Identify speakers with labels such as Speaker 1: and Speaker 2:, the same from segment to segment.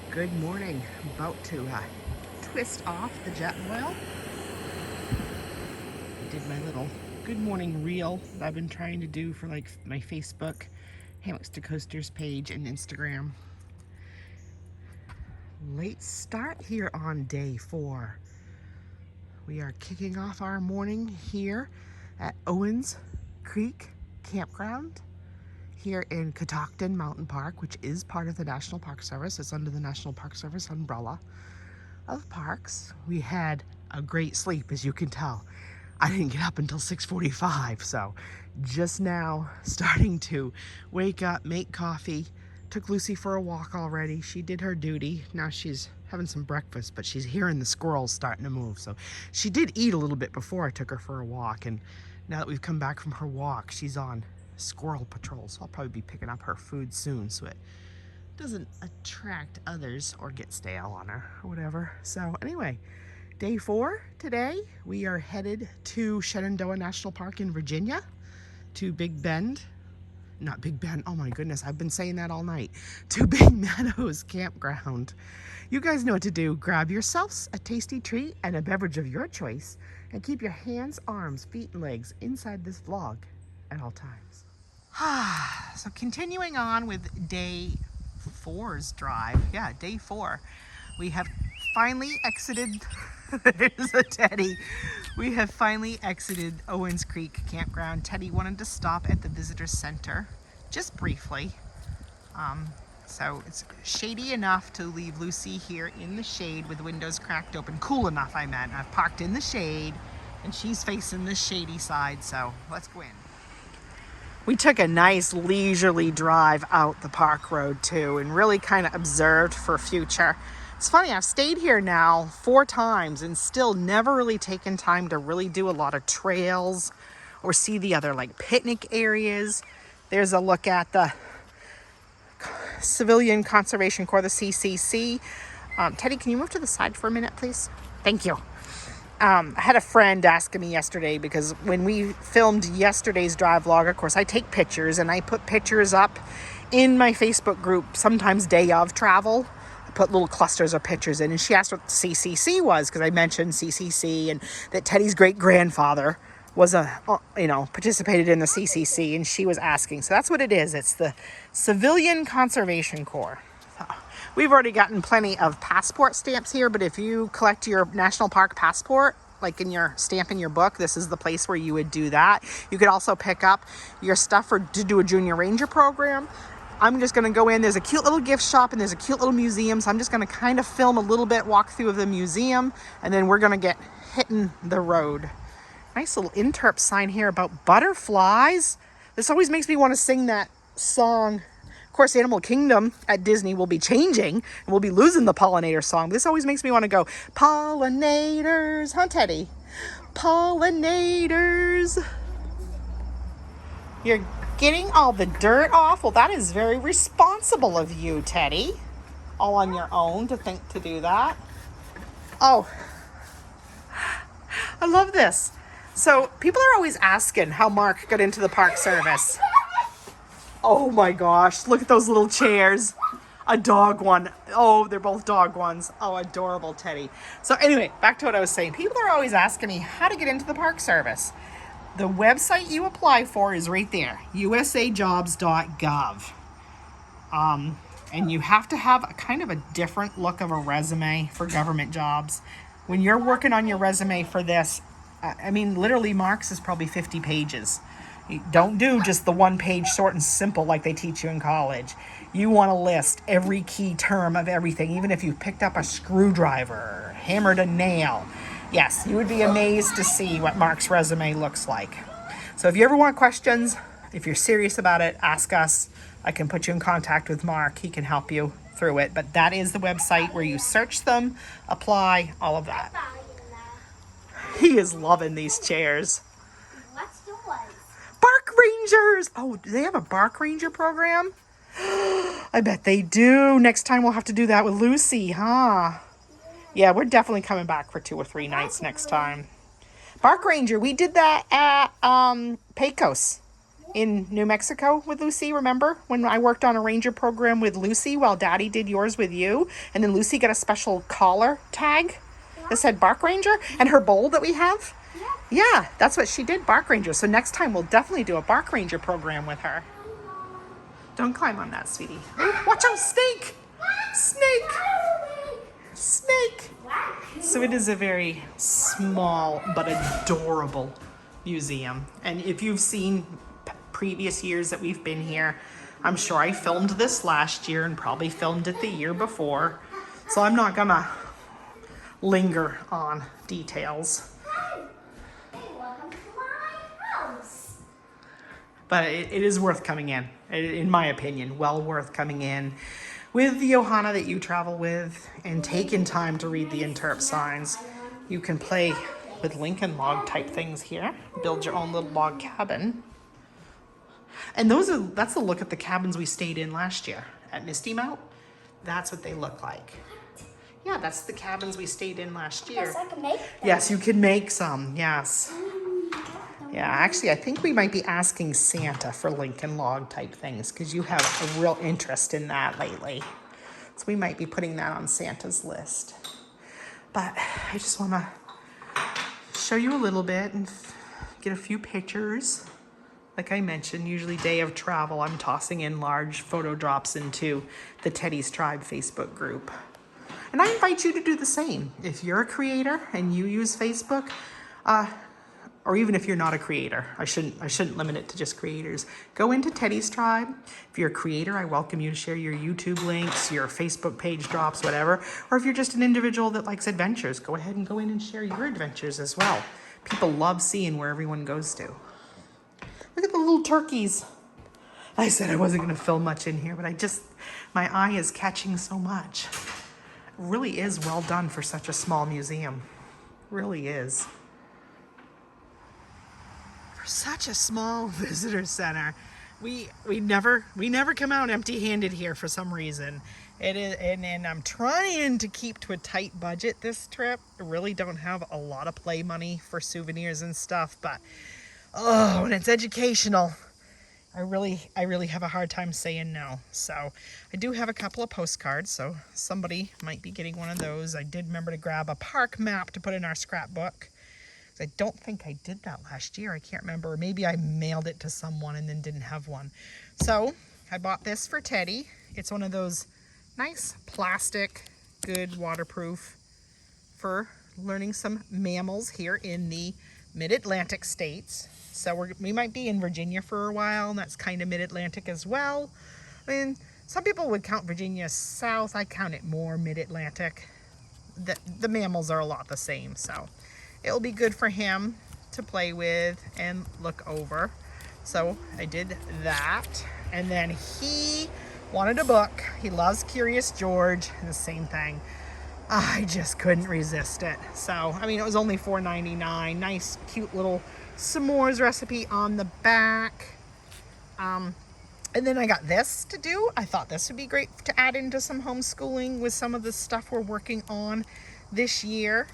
Speaker 1: Good morning. I'm about to twist off the jet oil. I did my little good morning reel that I've been trying to do for like my Facebook, Hammocks to Coasters page and Instagram. Late start here on day 4. We are kicking off our morning here at Owens Creek Campground here in Catoctin Mountain Park, which is part of the National Park Service. It's under the National Park Service umbrella of parks. We had a great sleep, as you can tell. I didn't get up until 6:45, so just now starting to wake up, make coffee. Took Lucy for a walk already. She did her duty. Now she's having some breakfast, but she's hearing the squirrels starting to move. So she did eat a little bit before I took her for a walk, and now that we've come back from her walk, she's on squirrel patrol. So I'll probably be picking up her food soon so it doesn't attract others or get stale on her or whatever. So anyway, day 4 today. We are headed to Shenandoah National Park in Virginia, to Big Bend. Not Big Bend, oh my goodness, I've been saying that all night. To Big Meadows Campground. You guys know what to do. Grab yourselves a tasty treat and a beverage of your choice, and keep your hands, arms, feet, and legs inside this vlog at all times. So continuing on with day 4's drive. Yeah, day 4. We have finally exited, there's a Teddy. We have finally exited Owens Creek Campground. Teddy wanted to stop at the visitor center just briefly. So it's shady enough to leave Lucy here in the shade with the windows cracked open. Cool enough, I meant. I've parked in the shade and she's facing the shady side, so let's go in. We took a nice leisurely drive out the park road too, and really kind of observed for future. It's funny, I've stayed here now 4 times and still never really taken time to really do a lot of trails or see the other like picnic areas. There's a look at the Civilian Conservation Corps, the CCC. Teddy, can you move to the side for a minute, please? Thank you. I had a friend asking me yesterday, because when we filmed yesterday's drive vlog, of course, I take pictures and I put pictures up in my Facebook group, sometimes day of travel. I put little clusters of pictures in, and she asked what the CCC was, because I mentioned CCC and that Teddy's great-grandfather was participated in the CCC, and she was asking. So that's what it is. It's the Civilian Conservation Corps. So we've already gotten plenty of passport stamps here, but if you collect your national park passport, like in your stamp in your book, this is the place where you would do that. You could also pick up your stuff to do a junior ranger program. I'm just going to go in. There's a cute little gift shop and there's a cute little museum. So I'm just going to kind of film a little bit, walk through of the museum, and then we're going to get hitting the road. Nice little interp sign here about butterflies. This always makes me want to sing that song. Of course, Animal Kingdom at Disney will be changing and we'll be losing the pollinator song. This always makes me want to go, pollinators, huh, Teddy? Pollinators. You're getting all the dirt off? Well, that is very responsible of you, Teddy. All on your own to think to do that. Oh, I love this. So people are always asking how Mark got into the park service. Oh my gosh, look at those little chairs. A dog one. Oh, they're both dog ones. Oh, adorable Teddy. So anyway, back to what I was saying. People are always asking me how to get into the park service. The website you apply for is right there, usajobs.gov. And you have to have a kind of a different look of a resume for government jobs. When you're working on your resume for this, I mean, literally Mark's is probably 50 pages. You don't do just the 1-page short and simple like they teach you in college. You want to list every key term of everything, even if you picked up a screwdriver or hammered a nail. Yes, you would be amazed to see what Mark's resume looks like. So if you ever want questions, if you're serious about it, ask us. I can put you in contact with Mark. He can help you through it. But that is the website where you search them, apply, all of that. He is loving these chairs.
Speaker 2: What's yours?
Speaker 1: Bark Rangers! Oh, do they have a Bark Ranger program? I bet they do. Next time we'll have to do that with Lucy, huh? Yeah, we're definitely coming back for 2 or 3 nights next time. Bark Ranger, we did that at Pecos.
Speaker 2: Yeah.
Speaker 1: in New Mexico with Lucy, remember? When I worked on a ranger program with Lucy while Daddy did yours with you. And then Lucy got a special collar tag that said Bark Ranger. And her bowl that we have. Yeah, that's what she did, Bark Ranger. So next time we'll definitely do a Bark Ranger program with her. Don't climb on that, sweetie. Oh, watch out, snake! Snake! Snake! So it is a very small but adorable museum. And if you've seen previous years that we've been here, I'm sure I filmed this last year and probably filmed it the year before. So I'm not gonna linger on details. But it is worth coming in my opinion, well worth coming in with the Johanna that you travel with and taking time to read the interp signs. You can play with Lincoln log type things here, build your own little log cabin. And that's a look at the cabins we stayed in last year at Misty Mount. That's what they look like. Yeah, that's the cabins we stayed in last year.
Speaker 2: Yes, I can make them.
Speaker 1: Yes, you can make some, yes. Yeah, actually, I think we might be asking Santa for Lincoln log type things because you have a real interest in that lately. So we might be putting that on Santa's list. But I just want to show you a little bit and get a few pictures. Like I mentioned, usually day of travel, I'm tossing in large photo drops into the Teddy's Tribe Facebook group. And I invite you to do the same. If you're a creator and you use Facebook, or even if you're not a creator, I shouldn't limit it to just creators. Go into Teddy's Tribe. If you're a creator, I welcome you to share your YouTube links, your Facebook page drops, whatever. Or if you're just an individual that likes adventures, go ahead and go in and share your adventures as well. People love seeing where everyone goes to. Look at the little turkeys. I said I wasn't gonna film much in here, but my eye is catching so much. It really is well done for such a small museum. It really is. Such a small visitor center. We never come out empty-handed here for some reason. It is, and I'm trying to keep to a tight budget this trip. I really don't have a lot of play money for souvenirs and stuff, but when it's educational, I really have a hard time saying no. So I do have a couple of postcards, so somebody might be getting one of those. I did remember to grab a park map to put in our scrapbook. I don't think I did that last year. I can't remember. Maybe I mailed it to someone and then didn't have one. So I bought this for Teddy. It's one of those nice plastic, good waterproof for learning some mammals here in the mid-Atlantic states. So we might be in Virginia for a while, and that's kind of mid-Atlantic as well. I mean, some people would count Virginia south. I count it more mid-Atlantic. The mammals are a lot the same, so it'll be good for him to play with and look over. So I did that. And then he wanted a book. He loves Curious George, and the same thing. I just couldn't resist it. So, I mean, it was only $4.99. Nice, cute little s'mores recipe on the back. And then I got this to do. I thought this would be great to add into some homeschooling with some of the stuff we're working on this year.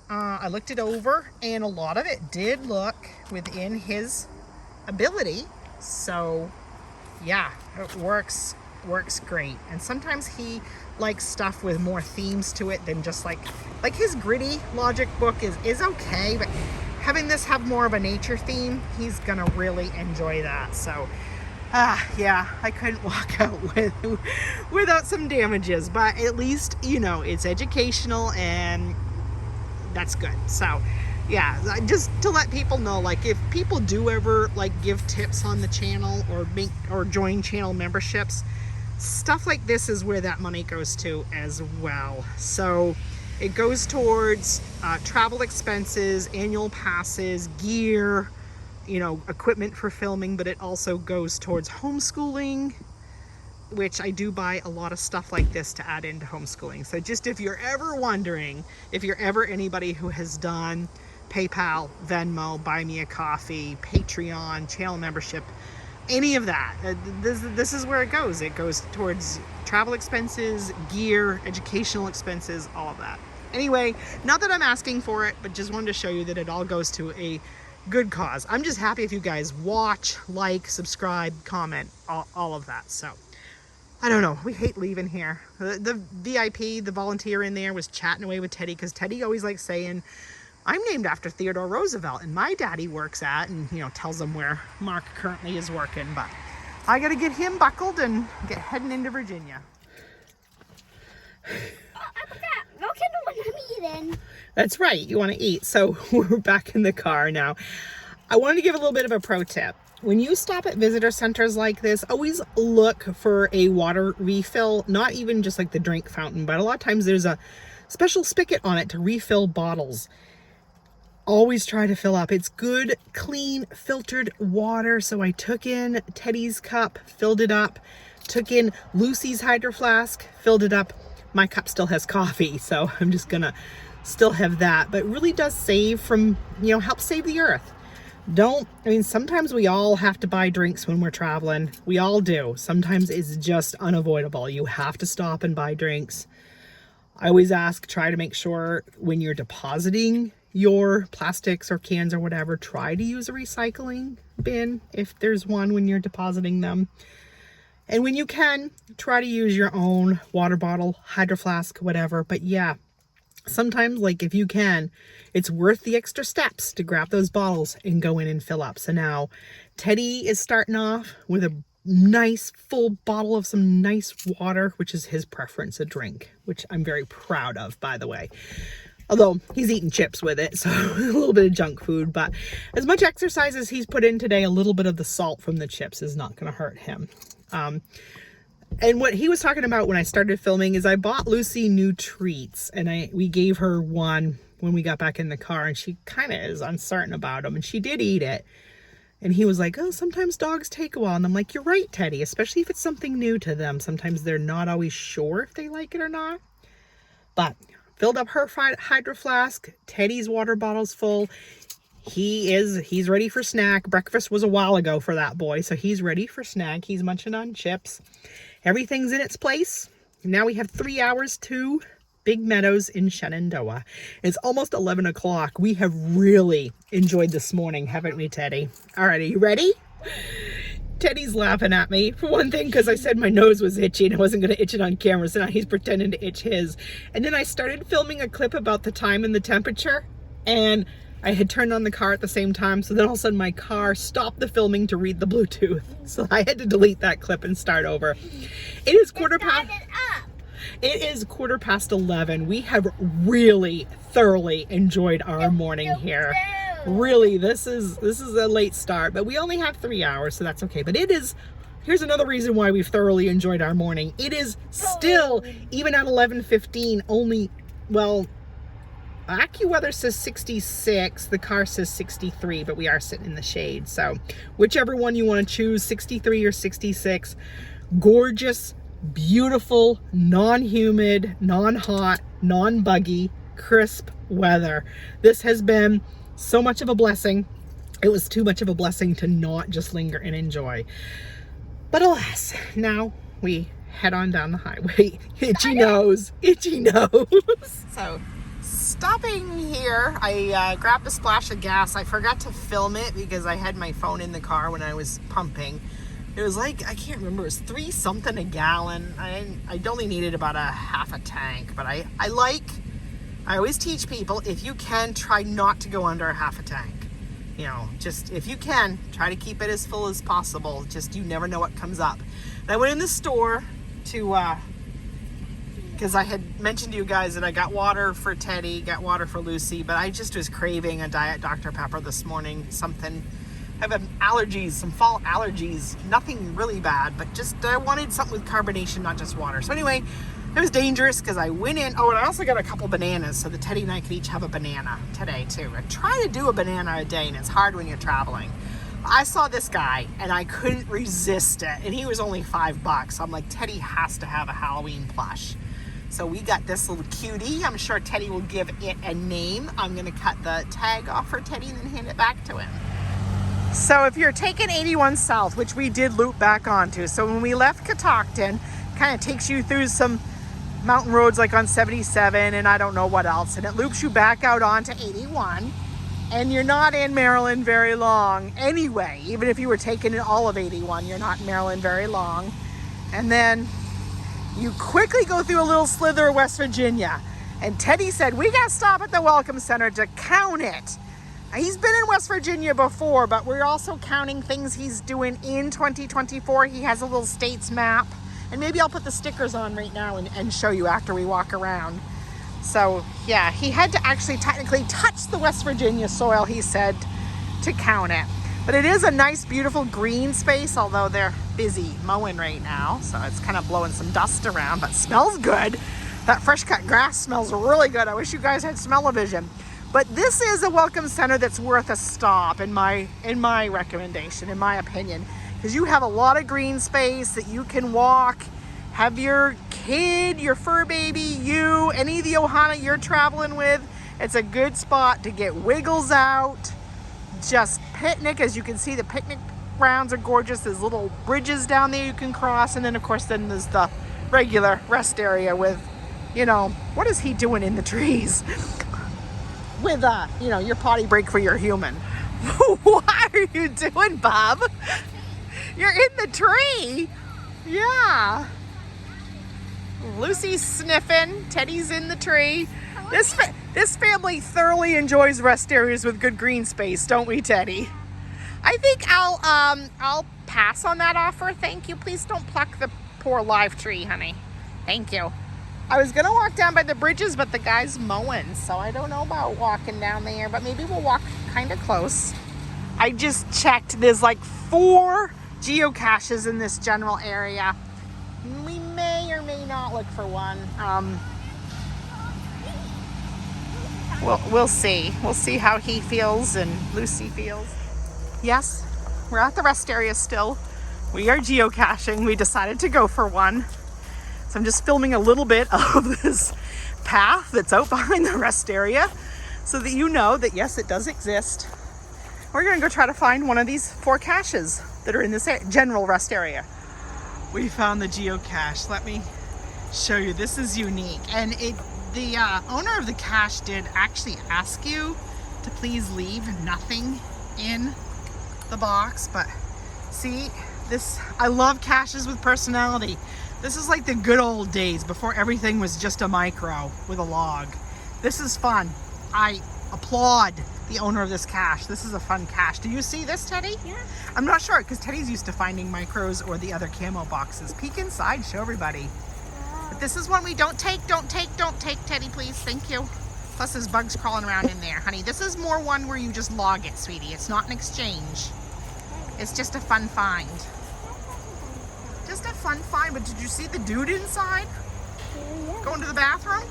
Speaker 1: I looked it over, and a lot of it did look within his ability. So, yeah, it works great. And sometimes he likes stuff with more themes to it than just like his gritty logic book is okay, but having this have more of a nature theme, he's gonna really enjoy that. So, yeah, I couldn't walk out without some damages, but at least, it's educational and that's good. So yeah, just to let people know, if people do ever give tips on the channel or join channel memberships, stuff like this is where that money goes to as well. So it goes towards travel expenses, annual passes, gear, equipment for filming, but it also goes towards homeschooling, which I do buy a lot of stuff like this to add into homeschooling. So just if you're ever wondering, if you're ever anybody who has done PayPal, Venmo, Buy Me a Coffee, Patreon, channel membership, any of that, this is where it goes. It goes towards travel expenses, gear, educational expenses, all of that. Anyway, not that I'm asking for it, but just wanted to show you that it all goes to a good cause. I'm just happy if you guys watch, like, subscribe, comment, all of that. So I don't know. We hate leaving here. The VIP, the volunteer in there, was chatting away with Teddy because Teddy always likes saying, I'm named after Theodore Roosevelt and my daddy works at, and tells them where Mark currently is working. But I got to get him buckled and get heading into Virginia.
Speaker 2: I forgot. No Kindle when I'm eating.
Speaker 1: That's right. You want to eat. So we're back in the car now. I wanted to give a little bit of a pro tip. When you stop at visitor centers like this, always look for a water refill, not even just like the drink fountain, but a lot of times there's a special spigot on it to refill bottles. Always try to fill up. It's good, clean, filtered water. So I took in Teddy's cup, filled it up, took in Lucy's hydro flask, filled it up. My cup still has coffee, so I'm just gonna still have that, but it really does save from, help save the earth. Sometimes we all have to buy drinks when we're traveling. We all do. Sometimes it's just unavoidable. You have to stop and buy drinks. I always try to make sure when you're depositing your plastics or cans or whatever, try to use a recycling bin if there's one when you're depositing them. And when you can, try to use your own water bottle, hydro flask, whatever. But yeah, sometimes, like if you can, it's worth the extra steps to grab those bottles and go in and fill up. So now Teddy is starting off with a nice full bottle of some nice water, which is his preference, a drink, which I'm very proud of, by the way. Although he's eating chips with it, so a little bit of junk food. But as much exercise as he's put in today, a little bit of the salt from the chips is not going to hurt him. And what he was talking about when I started filming is I bought Lucy new treats, and we gave her one when we got back in the car, and she kind of is uncertain about them, and she did eat it. And he was like, oh, sometimes dogs take a while. And I'm like, you're right, Teddy, especially if it's something new to them. Sometimes they're not always sure if they like it or not. But filled up her hydro flask, Teddy's water bottle's full. He's ready for snack. Breakfast was a while ago for that boy, so he's ready for snack. He's munching on chips. Everything's in its place. Now we have 3 hours to Big Meadows in Shenandoah. It's almost 11 o'clock. We have really enjoyed this morning, haven't we, Teddy? All right, are you ready? Teddy's laughing at me, for one thing, because I said my nose was itchy and I wasn't going to itch it on camera, so now he's pretending to itch his. And then I started filming a clip about the time and the temperature, and I had turned on the car at the same time, so then all of a sudden my car stopped the filming to read the Bluetooth. So I had to delete that clip and start over. It is quarter past 11. We have really thoroughly enjoyed our morning here. Really, this is a late start, but we only have 3 hours, so that's okay. But here's another reason why we've thoroughly enjoyed our morning. It is still, even at 11:15, only, well, AccuWeather says 66, the car says 63, but we are sitting in the shade. So whichever one you want to choose, 63 or 66, gorgeous, beautiful, non-humid, non-hot, non-buggy, crisp weather. This has been so much of a blessing. It was too much of a blessing to not just linger and enjoy. But alas, now we head on down the highway. Itchy nose, itchy nose. So stopping here, I grabbed a splash of gas. I forgot to film it because I had my phone in the car when I was pumping. It was like, I can't remember, it was 3 something a gallon. I only needed about a half a tank, but I always teach people, if you can, try not to go under a half a tank. Just if you can, try to keep it as full as possible. Just, you never know what comes up. And I went in the store to, because I had mentioned to you guys that I got water for Teddy, got water for Lucy, but I just was craving a Diet Dr. Pepper this morning. I have allergies, some fall allergies, nothing really bad, but just I wanted something with carbonation, not just water. So anyway, it was dangerous because I went in. Oh, and I also got a couple bananas so that Teddy and I could each have a banana today too. I try to do a banana a day, and it's hard when you're traveling. I saw this guy and I couldn't resist it, and he was only $5. I'm like, Teddy has to have a Halloween plush. So we got this little cutie. I'm sure Teddy will give it a name. I'm gonna cut the tag off for Teddy and then hand it back to him. So if you're taking 81 South, which we did loop back onto, so when we left Catoctin, kind of takes you through some mountain roads like on 77 and I don't know what else, and it loops you back out onto 81. And you're not in Maryland very long anyway. Even if you were taking all of 81, you're not in Maryland very long. And then you quickly go through a little slither of West Virginia. And Teddy said, we got to stop at the Welcome Center to count it. He's been in West Virginia before, but we're also counting things he's doing in 2024. He has a little states map. And maybe I'll put the stickers on right now and show you after we walk around. So yeah, he had to actually technically touch the West Virginia soil, he said, to count it. But it is a nice, beautiful green space, although they're busy mowing right now. So it's kind of blowing some dust around, but smells good. That fresh cut grass smells really good. I wish you guys had smell-o-vision. But this is a welcome center that's worth a stop in my recommendation, in my opinion. Because you have a lot of green space that you can walk, have your kid, your fur baby, you, any of the Ohana you're traveling with. It's a good spot to get wiggles out, just picnic. As you can see, the picnic grounds are gorgeous. There's little bridges down there you can cross. And then, of course, then there's the regular rest area with, you know, what is he doing in the trees? With, you know, your potty break for your human. What are you doing, Bob? You're in the tree. Yeah. Lucy's sniffing. Teddy's in the tree. This family thoroughly enjoys rest areas with good green space, don't we, Teddy? I think I'll pass on that offer. Thank you. Please don't pluck the poor live tree, honey. Thank you. I was gonna walk down by the bridges, but the guy's mowing, so I don't know about walking down there, but maybe we'll walk kind of close. I just checked. There's like 4 geocaches in this general area. We may or may not look for one. We'll see. We'll see how he feels and Lucy feels. Yes, we're at the rest area still. We are geocaching. We decided to go for one. So I'm just filming a little bit of this path that's out behind the rest area so that you know that yes, it does exist. We're gonna go try to find one of these 4 caches that are in this general rest area. We found the geocache. Let me show you. This is unique. And the owner of the cache did actually ask you to please leave nothing in the box. But see, this, I love caches with personality. This is like the good old days before everything was just a micro with a log. This is fun. I applaud the owner of this cache. This is a fun cache. Do you see this, Teddy?
Speaker 2: Yeah.
Speaker 1: I'm not sure because Teddy's used to finding micros or the other camo boxes. Peek inside, show everybody. But this is one we don't take, Teddy, please. Thank you. Plus there's bugs crawling around in there. Honey, this is more one where you just log it, sweetie. It's not an exchange. It's just a fun find. Just a fun find, but did you see the dude inside?
Speaker 2: Yeah.
Speaker 1: Going to the bathroom?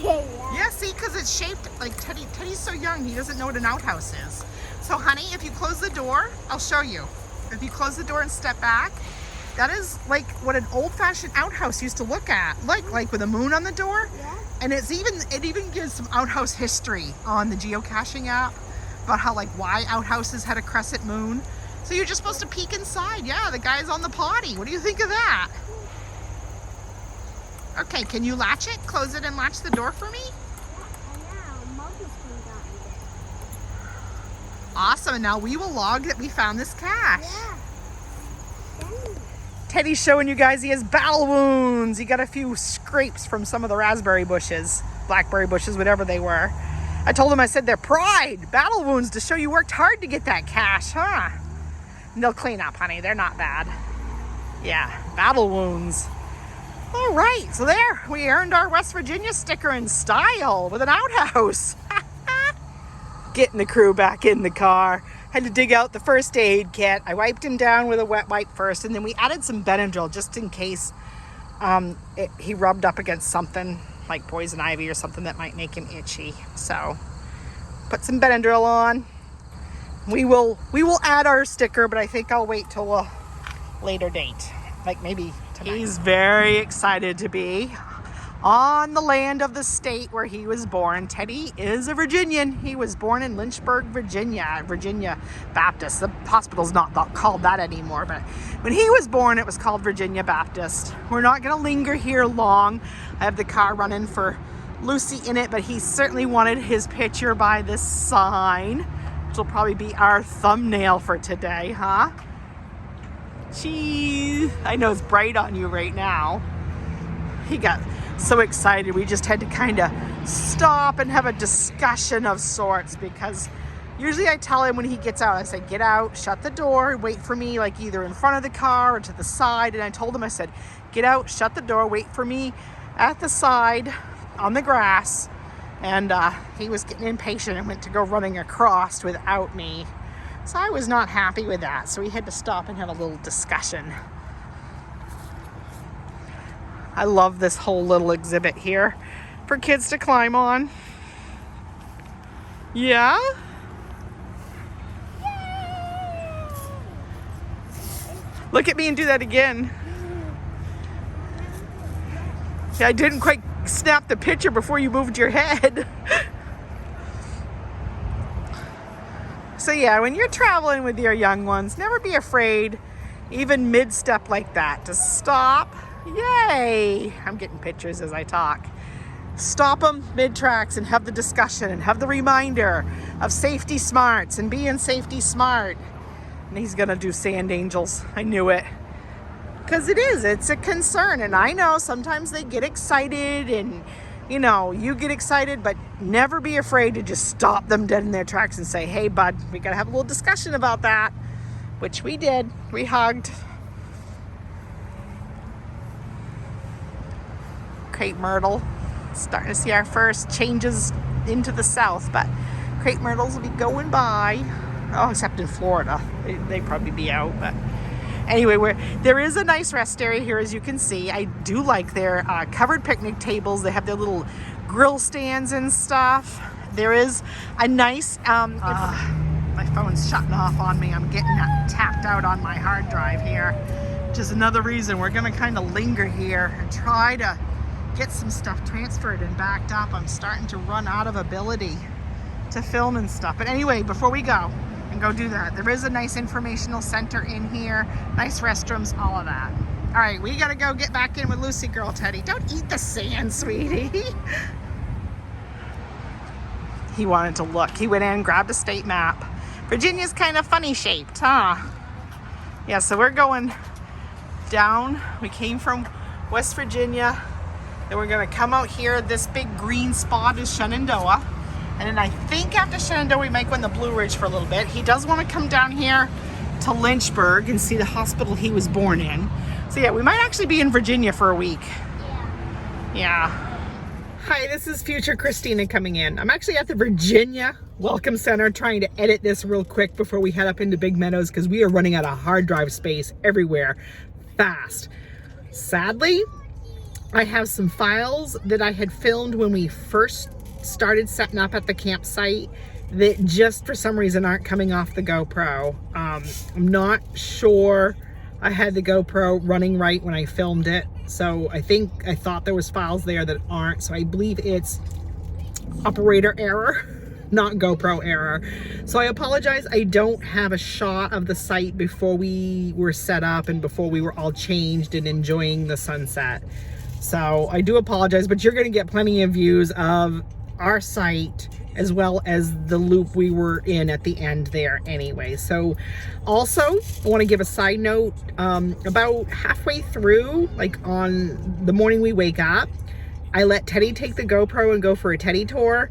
Speaker 2: Yeah.
Speaker 1: Yeah, see, because it's shaped like Teddy. Teddy's so young, he doesn't know what an outhouse is. So, honey, if you close the door, I'll show you. If you close the door and step back, that is like what an old-fashioned outhouse used to look at, like with a moon on the door.
Speaker 2: Yeah.
Speaker 1: And it even gives some outhouse history on the geocaching app about how why outhouses had a crescent moon. So you're just supposed to peek inside. Yeah, the guy's on the potty. What do you think of that? Okay, can you latch it? Close it and latch the door for me? Awesome, and now we will log that we found this cache.
Speaker 2: Yeah.
Speaker 1: Teddy's showing you guys he has battle wounds. He got a few scrapes from some of the raspberry bushes, blackberry bushes, whatever they were. I told him, I said, they're pride, battle wounds, to show you worked hard to get that cache, huh? And they'll clean up, honey. They're not bad. Yeah, battle wounds. All right, so there, we earned our West Virginia sticker in style with an outhouse. Getting the crew back in the car. Had to dig out the first aid kit. I wiped him down with a wet wipe first, and then we added some Benadryl just in case he rubbed up against something like poison ivy or something that might make him itchy. So put some Benadryl on. We will add our sticker, but I think I'll wait till a later date, like maybe tonight. He's very excited to be on the land of the state where he was born. Teddy is a Virginian. He was born in Lynchburg, Virginia, Virginia Baptist. The hospital's not called that anymore, but when he was born, it was called Virginia Baptist. We're not gonna linger here long. I have the car running for Lucy in it, but he certainly wanted his picture by this sign. which will probably be our thumbnail for today, huh? Cheese. I know it's bright on you right now. He got so excited. We just had to kind of stop and have a discussion of sorts, because usually I tell him when he gets out, I say, get out, shut the door, wait for me, like either in front of the car or to the side. And I told him, I said, get out, shut the door, wait for me at the side on the grass. And he was getting impatient and went to go running across without me. So I was not happy with that. So we had to stop and have a little discussion. I love this whole little exhibit here for kids to climb on. Yeah? Look at me and do that again. Yeah, I didn't quite snap the picture before you moved your head. So yeah, when you're traveling with your young ones, never be afraid, even mid-step like that, to stop. Yay! I'm getting pictures as I talk. Stop them mid-tracks and have the discussion and have the reminder of safety smarts and being safety smart. And he's gonna do sand angels. I knew it. Because it's a concern. And I know sometimes they get excited and, you know, you get excited, but never be afraid to just stop them dead in their tracks and say, hey, bud, we gotta have a little discussion about that, which we did. We hugged. Crepe myrtle. Starting to see our first changes into the south, but crepe myrtles will be going by. Oh, except in Florida. They'd probably be out, but anyway, there is a nice rest area here, as you can see. I do like their covered picnic tables. They have their little grill stands and stuff. There is a nice, my phone's shutting off on me. I'm getting tapped out on my hard drive here, which is another reason we're gonna kind of linger here and try to get some stuff transferred and backed up. I'm starting to run out of ability to film and stuff. But anyway, before we go and go do that, there is a nice informational center in here, nice restrooms, all of that. All right, we gotta go get back in with Lucy girl Teddy. Don't eat the sand, sweetie. He wanted to look. He went in and grabbed a state map. Virginia's kind of funny shaped, huh? Yeah, so we're going down. We came from West Virginia. Then we're gonna come out here. This big green spot is Shenandoah. And then I think after Shenandoah, we might go in the Blue Ridge for a little bit. He does want to come down here to Lynchburg and see the hospital he was born in. So yeah, we might actually be in Virginia for a week. Yeah. Hi, this is future Christina coming in. I'm actually at the Virginia Welcome Center trying to edit this real quick before we head up into Big Meadows, because we are running out of hard drive space everywhere fast. Sadly, I have some files that I had filmed when we first started setting up at the campsite that just for some reason aren't coming off the GoPro. I'm not sure I had the GoPro running right when I filmed it, so I thought there was files there that aren't, so I believe it's operator error, not GoPro error. So I apologize. I don't have a shot of the site before we were set up and before we were all changed and enjoying the sunset. So I do apologize, but you're going to get plenty of views of our site as well as the loop we were in at the end there anyway. So also I want to give a side note, about halfway through, like on the morning we wake up, I let Teddy take the GoPro and go for a Teddy tour.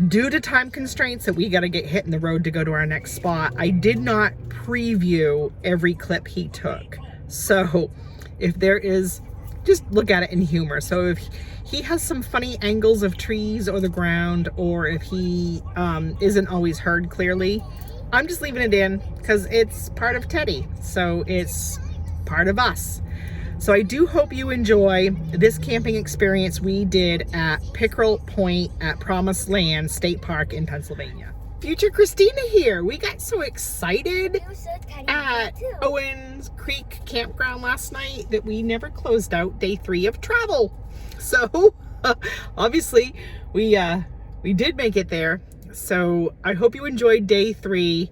Speaker 1: Due to time constraints that we got to get hit in the road to go to our next spot, I did not preview every clip he took. So if there is, just look at it in humor. So if he has some funny angles of trees or the ground, or if he isn't always heard clearly, I'm just leaving it in because it's part of Teddy. So it's part of us. So I do hope you enjoy this camping experience we did at Pickerel Point at Promised Land State Park in Pennsylvania. Future Christina here. We got so excited at Owens Creek Campground last night that we never closed out day 3 of travel. So obviously we did make it there. So I hope you enjoyed day 3.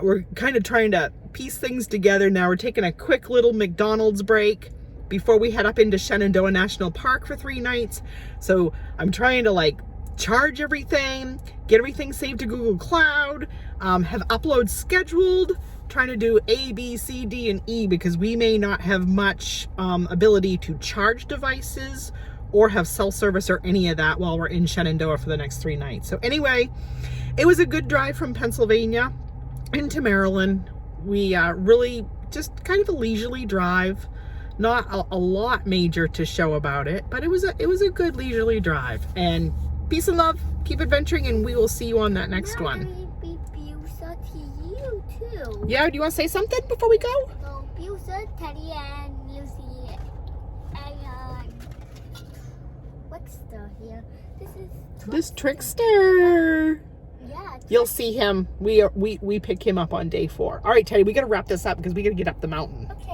Speaker 1: We're kind of trying to piece things together now. We're taking a quick little McDonald's break before we head up into Shenandoah National Park for 3 nights. So I'm trying to like charge everything, get everything saved to Google Cloud, have uploads scheduled, trying to do A, B, C, D, and E because we may not have much ability to charge devices or have cell service or any of that while we're in Shenandoah for the next 3 nights. So anyway, it was a good drive from Pennsylvania into Maryland. We really just kind of a leisurely drive. Not a lot major to show about it, but it was a good leisurely drive. And peace and love, keep adventuring, and we will see you on that next one.
Speaker 2: To you too.
Speaker 1: Yeah, do you want to say something before we go?
Speaker 2: So, Busa, Teddy, and Lucy, and Wexter here.
Speaker 1: This trickster.
Speaker 2: Yeah.
Speaker 1: You'll see him. We pick him up on day 4. All right, Teddy, we got to wrap this up because we got to get up the mountain.
Speaker 2: Okay.